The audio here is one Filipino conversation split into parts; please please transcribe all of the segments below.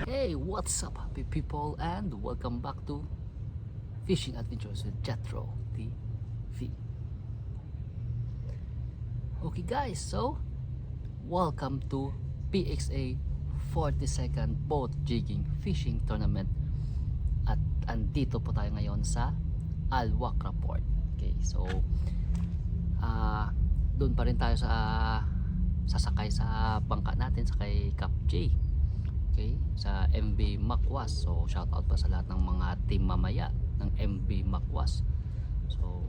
Hey, what's up happy people and welcome back to Fishing Adventures with Jethro TV. Okay guys, so welcome to PXA 42nd Boat Jigging Fishing Tournament. At andito po tayo ngayon sa Al Wakrah Port. Okay, so doon pa rin tayo sa sasakay sa bangka natin, sakay Cap J. Okay, sa MV Makwas. So shout out pa sa lahat ng mga team mamaya ng MV Makwas. So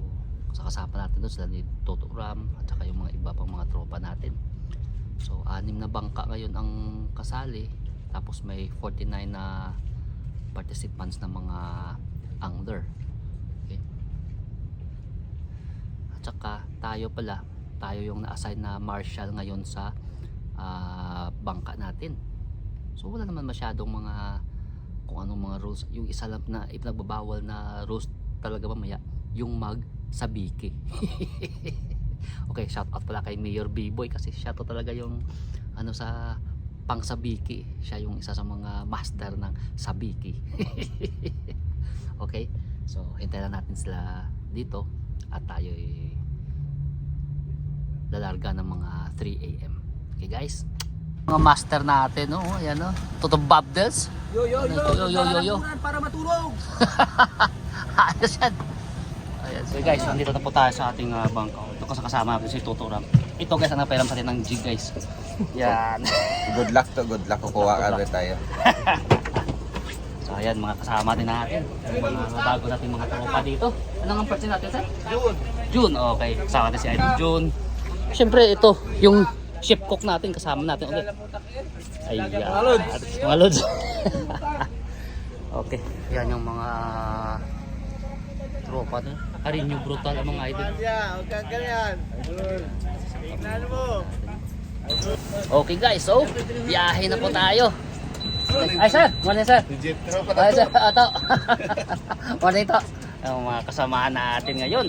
kasama natin doon sila ni Toto Ram at saka yung mga iba pang mga tropa natin. So 6 na bangka ngayon ang kasali, tapos may 49 na participants na mga angler. Okay, at saka tayo yung na-assign na marshal ngayon sa bangka natin. So wala naman masyadong mga kung anong mga rules. Yung isa lang na ipinagbabawal na rules talaga mamaya, yung magsabiki. Okay, shout out pala kay Mayor B-Boy kasi siya to talaga yung ano sa pangsabiki. Siya yung isa sa mga master ng sabiki. Okay, so hintayin lang natin sila dito at tayo lalarga ng mga 3 AM. Okay guys, mga master natin, oh, ayan, oh, Toto Babdels. Yo. Para matulog. Ayos yan. Ayan, so guys, nandito na po tayo sa ating bangka. Ito kasama natin si Toto Ram. Ito guys, ang napairam sa atin ng jig guys. Yan. Good luck. Kukuha ka rin tayo. So ayan, mga kasama din natin. Yung mga bago natin mga tropa dito. Anong ang person natin, sir? June. Okay, kasama natin si Idol June. Siyempre ito, yung chef cook natin, kasama natin ulit. Ayan, mga lods. Okay, yan yung mga tropa na. Karinyo brutal ang mga idol. Huwag kang ganyan. Tingnan mo. Okay guys, so biyahe na po tayo. Ay sir, morning sir. Ay sir, ato. Morning to. Yung mga kasamaan natin ngayon.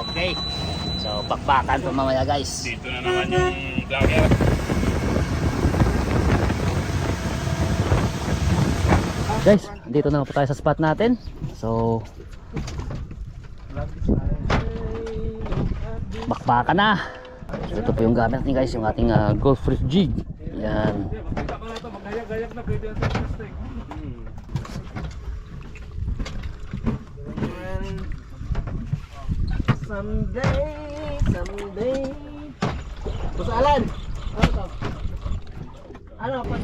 Okay. So bakbakan po mamaya guys. Dito na naman yung vlogger. Guys, dito na po tayo sa spot natin. So bakbakan na. So, ito po yung gamit natin guys, yung ating Golf Reef jig. Yan. Someday. Boss Alan. Ano pa?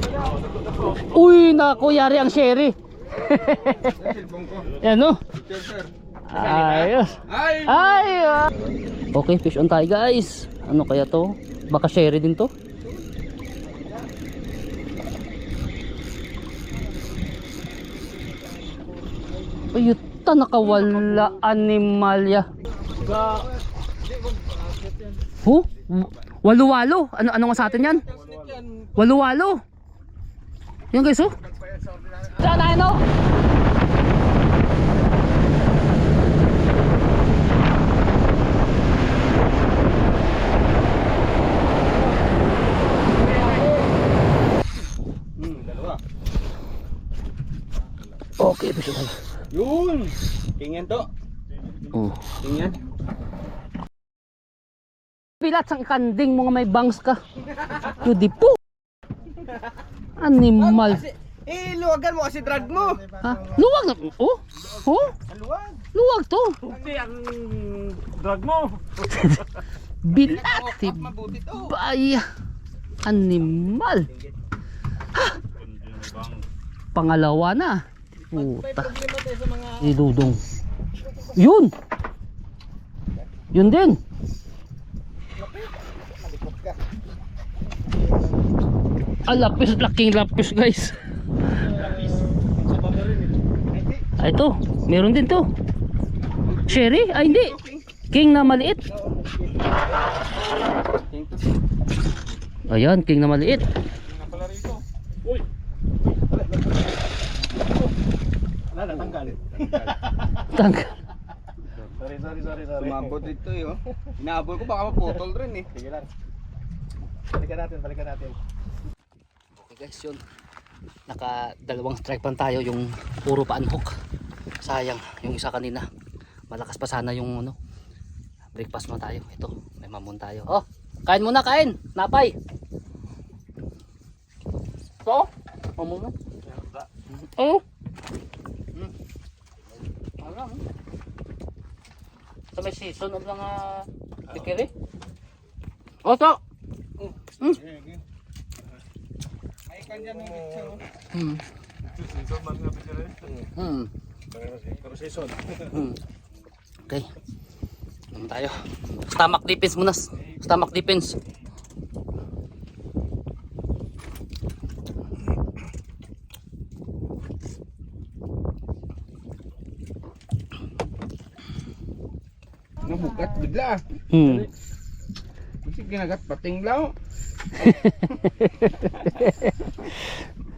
Uy, naku, yari ang sherry. Yan no. Ayos. Ayos. Okay, fish on tayo guys. Ano kaya to? Baka sherry din to. Ayuta, nakawala animalya. Huh? Walo-walo? Ano nga sa atin yan? Walo-walo? Yan guys, oh. Saan tayo, no? Okay, piso tayo. Yun. Tingnan to. Oh. Tingnan. Pilat sang kanding mga may bangs ka. Yudi po. Animal. Luwagan mo kasi drag mo. Ha? Luwag na. Oh? Oh? Luwag. Luwag to. Hindi ang drag mo. Bilat. Mabuti to. Baya. Animal. Ha? Pangalawa na. Puta. Problema tayo sa mga Idudong. Yun. Yun din. Lapis, laking lapis guys. Ito, meron din to. Sherry? Ay hindi. King na maliit. Ayan, king na maliit. Tanggal. Sorry. Sumabot dito eh, oh. Inaabol ko baka maputol rin eh. Sige lang. Balikan natin. Okay guys, yun. Naka dalawang strike pan tayo, yung puro pa unhook. Sayang yung isa kanina. Malakas pa sana yung ano. Breakfast muna tayo. Ito, may mamon tayo. Oh, kain muna, kain. Napay. So, mamon mo. Oh. Alam. Sa may season of lang bikiri. Oh, so. May kanya ng picture. Okay. Naman tayo. Stomach defense muna. Stomach defense. Nabugat bigla. Kasi kinagat pating lao.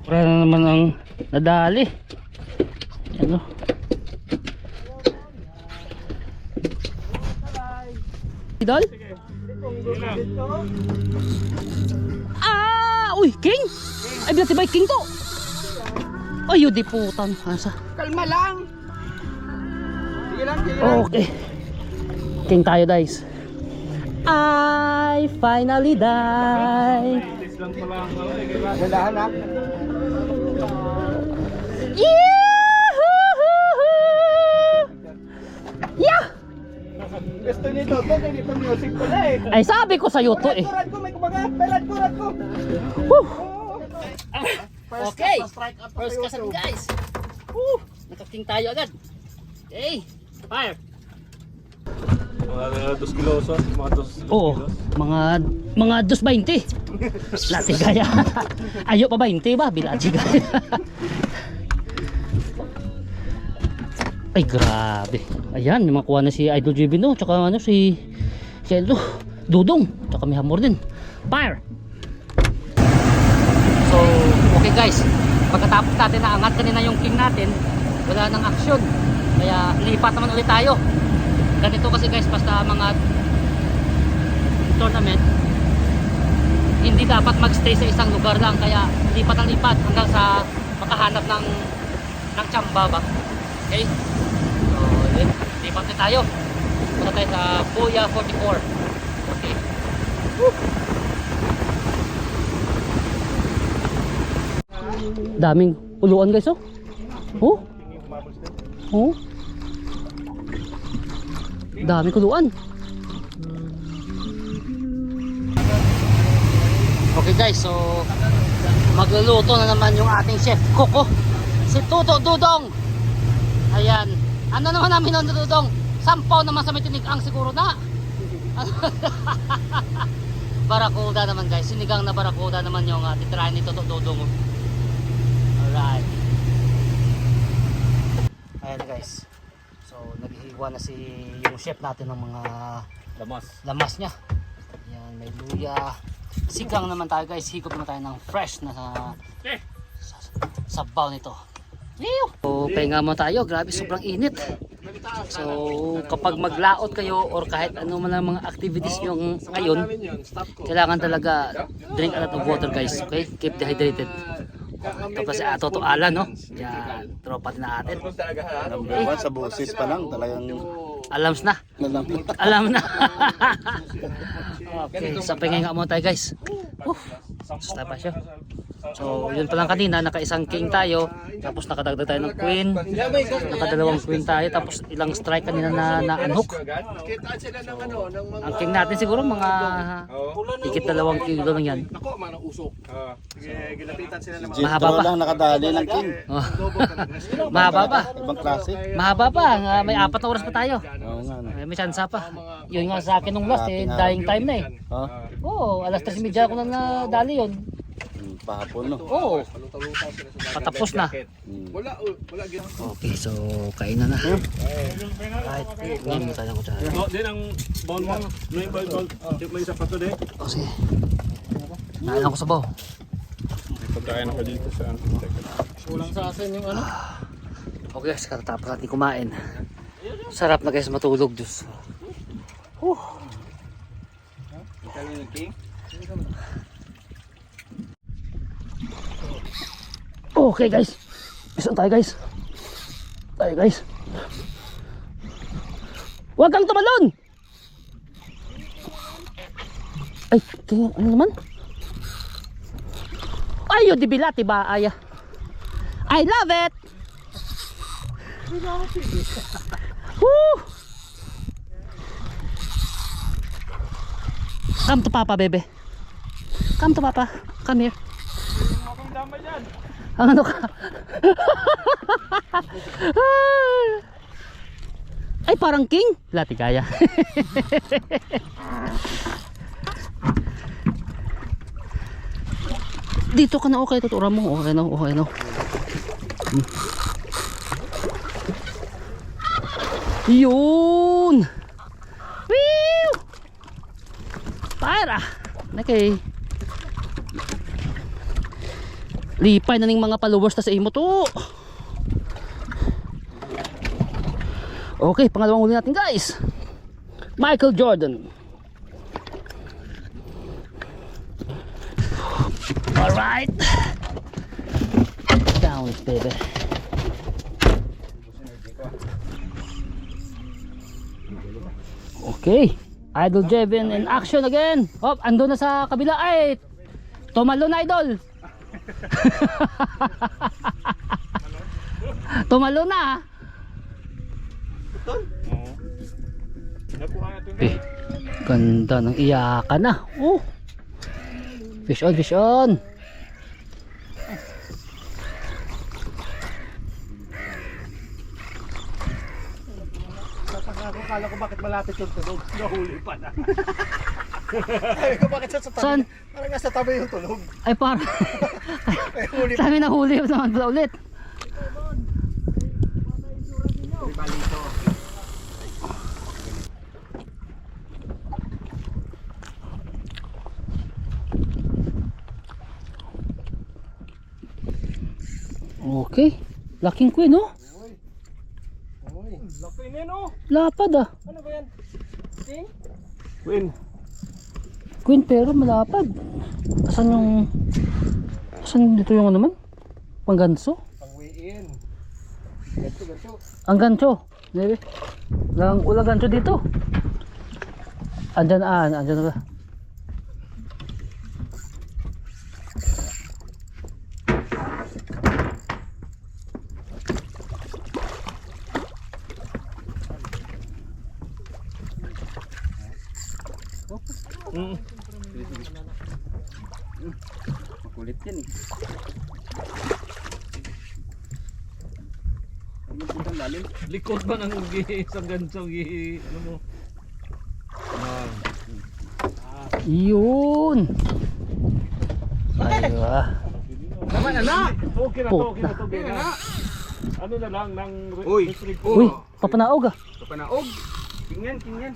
Wala na naman ang nadali. Ano? Idol? Uy, king! Ay, binati ba king to? Ay, yun di putan. Asa? Kalma lang. Sige lang, sige lang. Okay. King tayo, guys. I finally die. Gandaan ha. Yeah! Gusto nito, ganito music pala eh. Ay, sabi ko sa'yo to eh. Rad ko, may kumagat. Rad ko. Woo! First Okay. strike up First tayo, kasan, bro. guys. Woo! Nakaking tayo agad. Okay. Fire. Mga 2 kilos, mga 2 Oo, mga 2.20. Lati gaya. Ayo pa 20 ba? Bilaji gaya. Ay, grabe. Ayan, may makuha na si Idol JB, no? Tsaka ano, si Eldo, Dudong. Tsaka may hamor din. Fire! So, okay guys. Pagkatapos natin naangat kanina yung king natin, wala nang action. Kaya lipat naman ulit tayo. Ganito kasi guys, basta mga tournament, hindi dapat magstay sa isang lugar lang. Kaya lipat ang lipat hanggang sa makahanap ng tsamba ba. Okay? So, yun. Lipat na tayo. Punta tayo sa Puya 44. Okay. Woo! Daming uluan guys, oh. Oh. Oh. Daming kuluan. Okay guys, so magluluto na naman yung ating chef Coco, si Tuto Dudong. Ayan. Ano naman namin nun, Dudong? Sampaw naman sa may tinigang siguro na. Barakuda naman guys, sinigang na barakuda naman yung titirahin ni Tuto Dudong. Alright. Ayan guys. So naghihiwa na yung chef natin ng mga lamas niya. Ayan, may luya. Sigang naman tayo guys. Higop naman tayo ng fresh na sabaw nito. So pahinga mo tayo. Grabe, sobrang init. So kapag maglaot kayo or kahit ano man ang mga activities nyo ngayon, kailangan talaga drink a lot of water guys. Okay? Keep dehydrated. Ito pa si Toto Alan, no? Yan, tropa din natin. Number 1 sa boses pa lang talagang Alams na. Alam na. Okay, sa pahinga mo tayo guys. Basta pa siya. So, yun pa lang kanina, naka-isang king tayo, tapos nakadagdag tayo ng queen, nakadalawang queen tayo, tapos ilang strike kanina na unhook. Ang king natin siguro mga higit 2 kilo lang yan. Mahaba pa. lang nakadali ng king. Oh. Mahaba pa. Ibang klase. Mahaba pa. May 4 na oras pa tayo. Oo nga. No. May chance pa. Yun nga sa akin nung last eh, dying time na eh. Oh, Oo, alas 3:30 ko na nadali yun. pahapon no. Oo. Patapos na. Okay, so kain na na. Right. Ngayon mo tayo ko tayo. Din ang ball mo. No yung ball. Tip mo isa pa to din. O sige. Kain ako sa baw. Pagkain ako dito sa ano. Kulang sa akin yung ano. Okay guys, katatapos natin kumain. Sarap na guys matulog, Diyos. Okay guys. Isang tayo guys. Tayo guys. Huwag kang tumalon. Ay, tingin, ano naman? Ay, yun, dibilati ba? Ay, I love it. Woo! Come to Papa, bebe. Come to Papa. Come here. Ang ano ka? Ay, parang king. Lati kaya. Dito ka na, okay. Tutura mo. Okay no, okay no. Yun. Woo! Para. Okay. Lipay na ning mga followers ta sa imo to. Okay, pangalawang huli natin guys. Michael Jordan. Alright. Down baby. Okay. Idol Jevin in action again. Oh, ando na sa kabila. Ay, tumalo na idol. Tumalo na. Eh, ganda ng iyakan na. Oh. Fish on, fish on. Akala ko bakit malapit yung tunog. Nahuli pa na. Sabi ko bakit sa tabi? Saan? Parang nasa tabi yung tunog. Ay para. Sabi na huli naman pala ulit. Okay. Laking queen oh. Laki niya no? Lapad ah. Ano ba yan? King? Queen. Queen pero malapad. Asan yung... Asan dito yung ano man? Pangganso? Pangwiin. Ganto. Ang gancho. Maybe. Ulang gancho dito. Andyan andyan na. Makulit yan eh. Ano punta lalim? Likod ba ng isang ganso? Ano mo? Yun. Aywa. Naman anak! Okay na to, okay na to. Puta. Okay na. Ano na lang, ng Uy. Uy, papanaog ah. Kapanaog. King yan.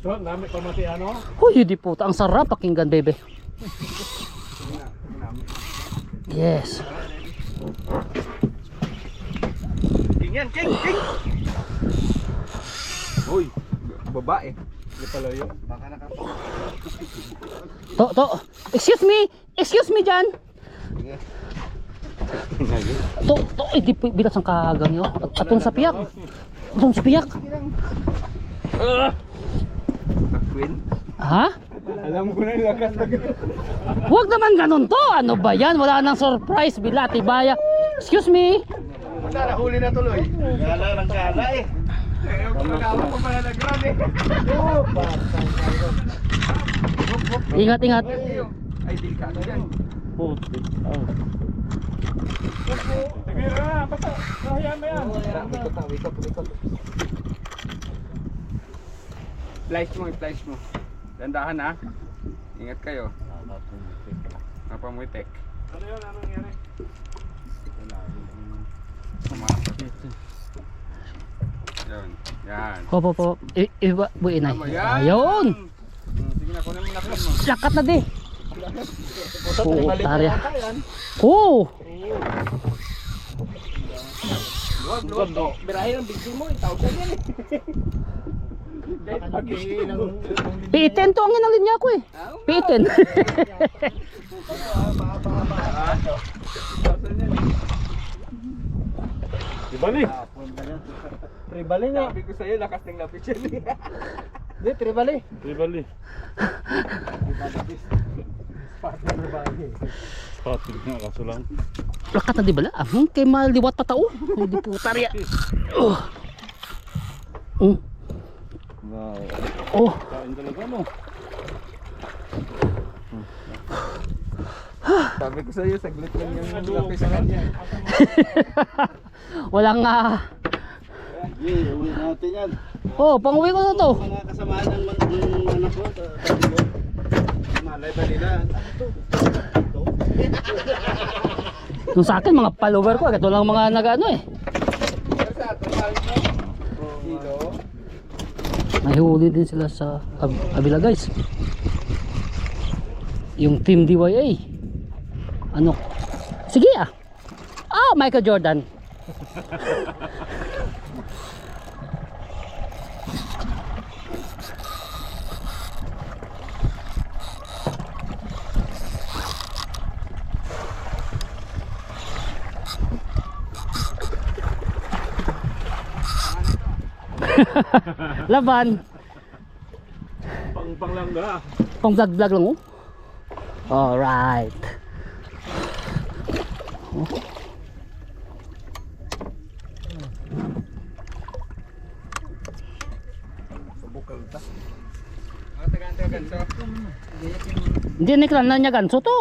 So, namin pamati ano? Uy, di puta. Ang sarap pakinggan, bebe. Yes. King yan. Uy, babae. Hindi pala yun. Baka nakapag. To. Excuse me dyan. To. Eh, di bilas ang kagang yun. Atong sa piyak. Queen. Ha? Alam ko na yung lakas na Huwag naman ganun to. Ano ba yan? Wala nang surprise. Bilati baya. Excuse me. Wala, nahuli na tuloy. Gala ng gala eh. Magkakawa pa pala nag-run eh. Ingat. Ay, delikado yan. Sige na, basta. Hayaan mo yan. Wikot. Flash mo. Dandahan ha. Ingat kayo. Napamuitek. Ano yun? Ano nangyari? Yun. Yan. Po. Buin na. Tama yan. Ayun. Sige na, kunin mo na mo. Lakat na di. Tarya. Oh. Luwag. Birahin ang bigti mo. Itaw ka yan eh. P10 to ang inalin niya ako eh. P10. Ibali. Tribali nga. Sabi ko sa'yo, lakas ng lapit yan. Hindi, tribali. Ibali. Patig nga kaso lang. Lakat na di bala. Kay maliwat pa tao. Hindi po tarya. Oh. Oh. Kain talaga no. Sabi ko sa'yo, saglit lang yung lapit sa kanya. Walang Sige, uwi natin yan. oh, pang-uwi ko na to. Mga kasamaan ng anak ko. Tatlo. Malay ba nila? Yung sa akin mga follower ko, ito lang mga nag-ano eh. Nahihuli din sila sa abila guys. Yung team DYA. Ano? Sige ah. Ah, Michael Jordan. Laban. Pang lang da. Pang vlog lang oh. Alright. Hindi niklan na niya ganso to.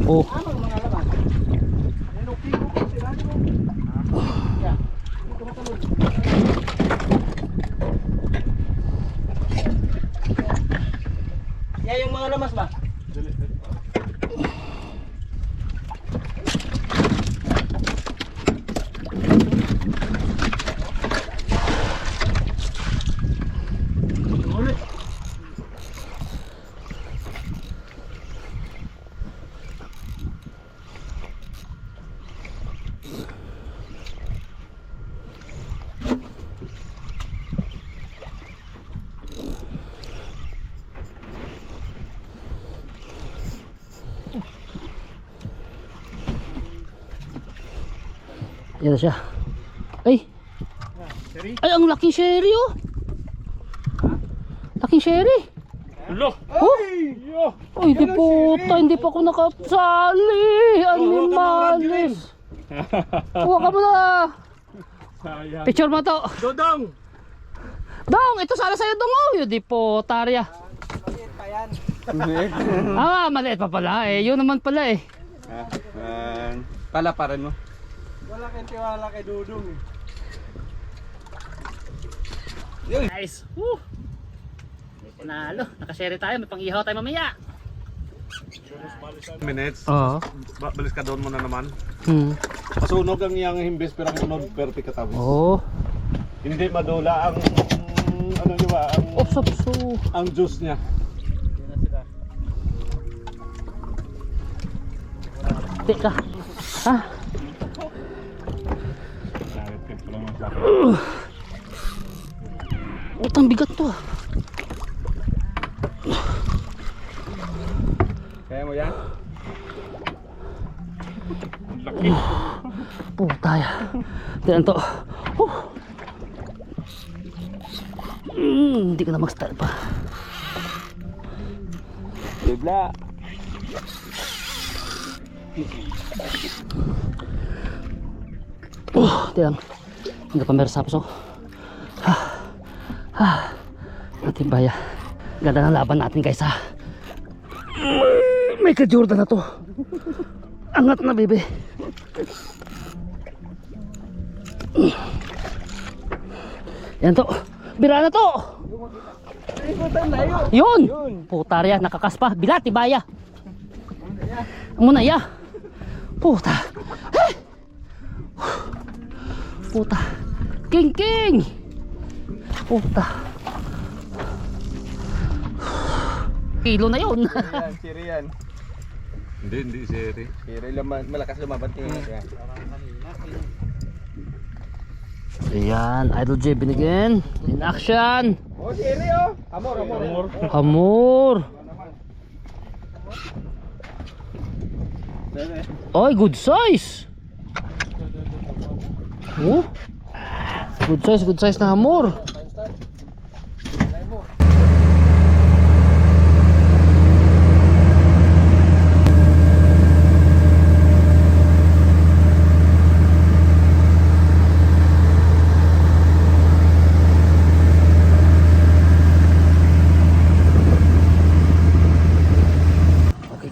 Oh. Yan yung mga lamas ba? Yan na siya. Ay. Ay, ang laking sherry oh. Laking sherry. Hello. Oh. Ay, di puta, hindi pa ako nakasali. Animalis. Huwag ka muna. Sayang. Picture mo to. Dodong. Dong, ito sana sa'yo dong oh. Yun, di po, tarya. Maliit pa pala eh. Yun naman pala eh. Pala pa rin mo. Wala kang tiwala kay Dudong eh. Nice. Woo. Panalo. Nakashare tayo. May pang-ihaw tayo mamaya. Minutes. Oo. Balis ka doon muna naman. Pasunog ang iyang himbis pero munog perti katapos. Oo. Hindi madula ang ano di ba? Ang Ang juice niya. Teka. Ha? Utang bigat to ah. Kaya mo yan? Laki. Puta ya. Tignan to. Hindi ko na mag-start pa. Bibla. Tignan. Hindi pa meresapos oh. Ating baya. Ganda ng laban natin guys ha. Michael Jordan na to. Angat na bebe. Yan to. Bira na to. Yun. Putarya. Nakakaspa. Bila tibaya. Muna ya. Puta. Hey. Puta. King. Puta. Kilo na yun. Siri yan. Hindi seri. Siri malakas lumaban tingin siya. Ayan, Idol J binigyan. In action. Oh, siri oh. Amor. Hamor. Oy, good size. Oh. Good size na hamor.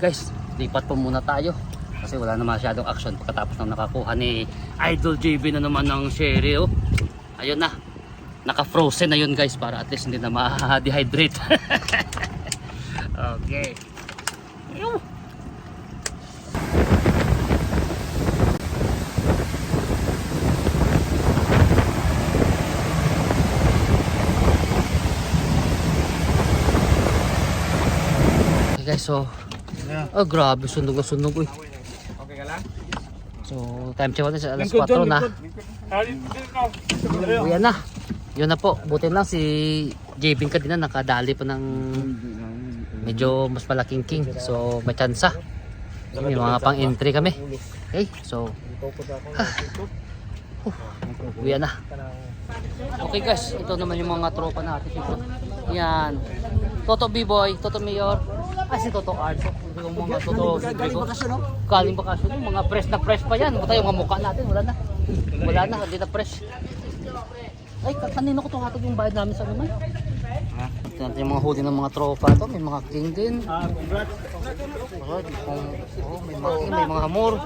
Guys, lipat po muna tayo kasi wala na masyadong action pagkatapos ng nakakuha ni Idol JB na naman ng sherry. Oh. Ayun na, naka-frozen na yun guys para at least hindi na ma-dehydrate. Okay. Ayun. Okay guys, so oh grabe, sunog na sunog uy. Okay ka lang? So time check natin sa alas 4 na. Uy, yan na. Yun na po, buti lang si JB kanina nakadali pa ng medyo mas malaking king. So may tsansa. So, may mga pang entry kami. Okay, so uwi na. Okay guys, ito naman yung mga tropa natin dito. Yan. Toto B-Boy, Toto Mayor, si Toto Arts. Yung mga Toto Rodrigo. Galing bakasyon, yung mga fresh na fresh pa yan. Buta yung mga mukha natin, wala na, hindi na fresh. Ay, kanina ko tuhatag yung bayad namin sa naman. Ito natin yung mga huli ng mga tropa to, may mga king din. May mga king, may mga hamor.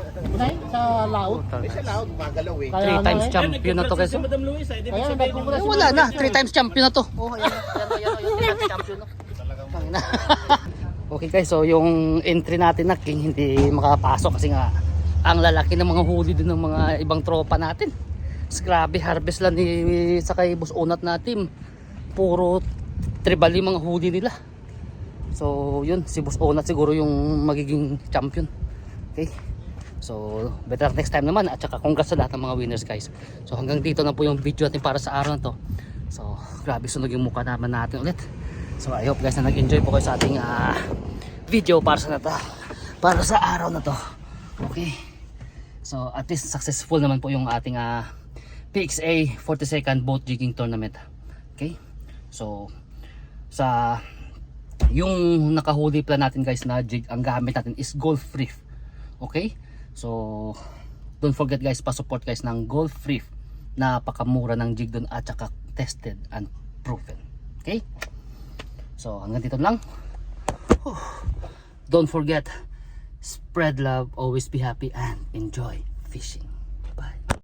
Sa laot. Sa laot, magalaw eh. 3 times champion na to guys. Wala na, 3 times champion na to. Oh, ayan, 3 times champion na. Okay guys, so yung entry natin na king hindi makapasok kasi nga ang lalaki ng mga huli din ng mga ibang tropa natin. Grabe, harvest lang ni sakay boss unat na team. Puro tribal yung mga huli nila. So yun, si boss unat siguro yung magiging champion. Okay. So better next time naman at saka congrats sa lahat ng mga winners guys. So hanggang dito na po yung video natin para sa araw na to. So grabe, sunog yung mukha naman natin ulit. So I hope guys na nag-enjoy po kayo sa ating video para sa araw na to. Okay. So at least successful naman po yung ating PXA 42nd boat jigging tournament. Okay. So sa yung nakahuli plan natin guys na jig, ang gamit natin is Gulf Reef. Okay. So don't forget guys, pa-support guys ng Gulf Reef. Napakamura ng jig doon at saka tested and proven. Okay. So hanggang dito lang. Don't forget, spread love, always be happy and enjoy fishing.